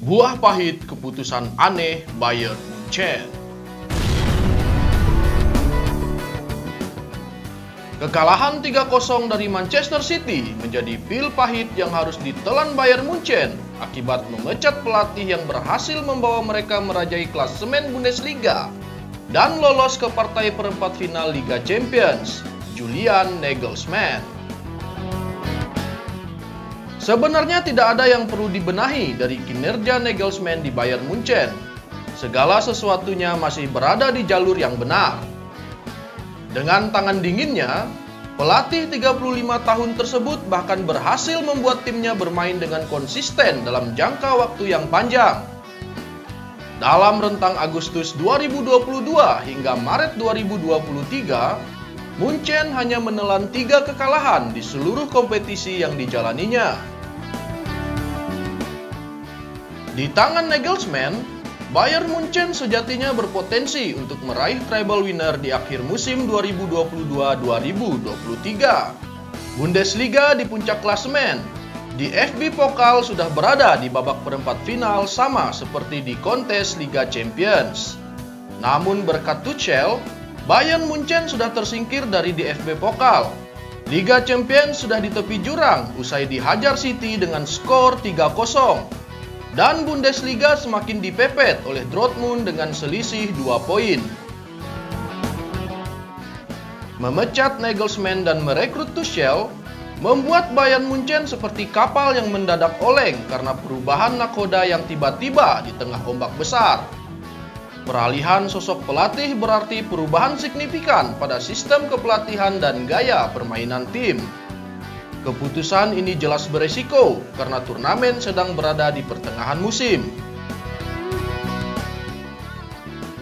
Buah pahit keputusan aneh Bayern Munchen. Kekalahan 3-0 dari Manchester City menjadi pil pahit yang harus ditelan Bayern Munchen akibat memecat pelatih yang berhasil membawa mereka merajai klasemen Bundesliga dan lolos ke partai perempat final Liga Champions, Julian Nagelsmann. Sebenarnya tidak ada yang perlu dibenahi dari kinerja Nagelsmann di Bayern Munchen. Segala sesuatunya masih berada di jalur yang benar. Dengan tangan dinginnya, pelatih 35 tahun tersebut bahkan berhasil membuat timnya bermain dengan konsisten dalam jangka waktu yang panjang. Dalam rentang Agustus 2022 hingga Maret 2023, Munchen hanya menelan 3 kekalahan di seluruh kompetisi yang dijalaninya. Di tangan Nagelsmann, Bayern Munchen sejatinya berpotensi untuk meraih treble winner di akhir musim 2022-2023. Bundesliga di puncak klasemen, di FB Pokal sudah berada di babak perempat final sama seperti di kontes Liga Champions. Namun berkat Tuchel, Bayern Munchen sudah tersingkir dari DFB Pokal. Liga Champions sudah di tepi jurang usai dihajar City dengan skor 3-0. Dan Bundesliga semakin dipepet oleh Dortmund dengan selisih 2 poin. Memecat Nagelsmann dan merekrut Tuchel membuat Bayern Munchen seperti kapal yang mendadak oleng karena perubahan nakoda yang tiba-tiba di tengah ombak besar. Peralihan sosok pelatih berarti perubahan signifikan pada sistem kepelatihan dan gaya permainan tim. Keputusan ini jelas beresiko karena turnamen sedang berada di pertengahan musim.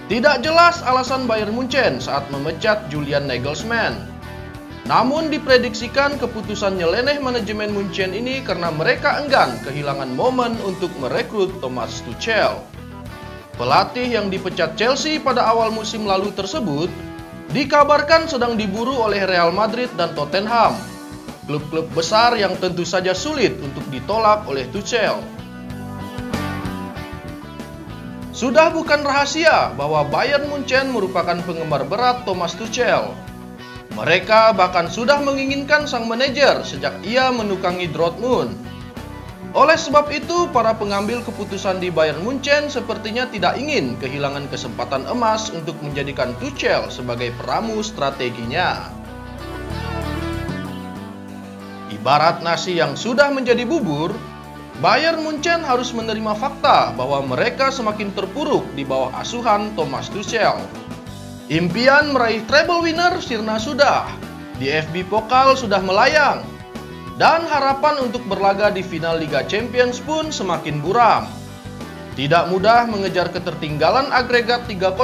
Tidak jelas alasan Bayern Munchen saat memecat Julian Nagelsmann. Namun diprediksikan keputusan nyeleneh manajemen Munchen ini karena mereka enggan kehilangan momen untuk merekrut Thomas Tuchel. Pelatih yang dipecat Chelsea pada awal musim lalu tersebut dikabarkan sedang diburu oleh Real Madrid dan Tottenham. Klub-klub besar yang tentu saja sulit untuk ditolak oleh Tuchel. Sudah bukan rahasia bahwa Bayern Munchen merupakan penggemar berat Thomas Tuchel. Mereka bahkan sudah menginginkan sang manajer sejak ia menukangi Dortmund. Oleh sebab itu, para pengambil keputusan di Bayern Munchen sepertinya tidak ingin kehilangan kesempatan emas untuk menjadikan Tuchel sebagai peramu strateginya. Ibarat nasi yang sudah menjadi bubur, Bayern Munchen harus menerima fakta bahwa mereka semakin terpuruk di bawah asuhan Thomas Tuchel. Impian meraih treble winner sirna sudah, di FB Pokal sudah melayang, dan harapan untuk berlaga di final Liga Champions pun semakin buram. Tidak mudah mengejar ketertinggalan agregat 3-0,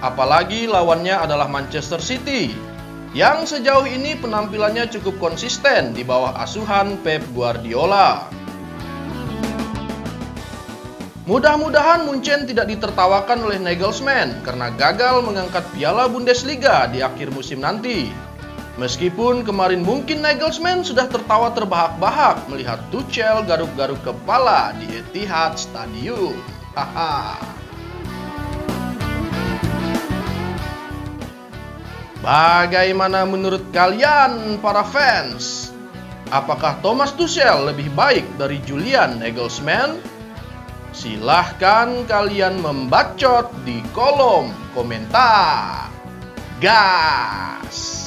apalagi lawannya adalah Manchester City, yang sejauh ini penampilannya cukup konsisten di bawah asuhan Pep Guardiola. Mudah-mudahan Munchen tidak ditertawakan oleh Nagelsmann karena gagal mengangkat piala Bundesliga di akhir musim nanti. Meskipun kemarin mungkin Nagelsmann sudah tertawa terbahak-bahak melihat Tuchel garuk-garuk kepala di Etihad Stadium. Haha. Bagaimana menurut kalian para fans? Apakah Thomas Tuchel lebih baik dari Julian Nagelsmann? Silahkan kalian membacot di kolom komentar. Gas!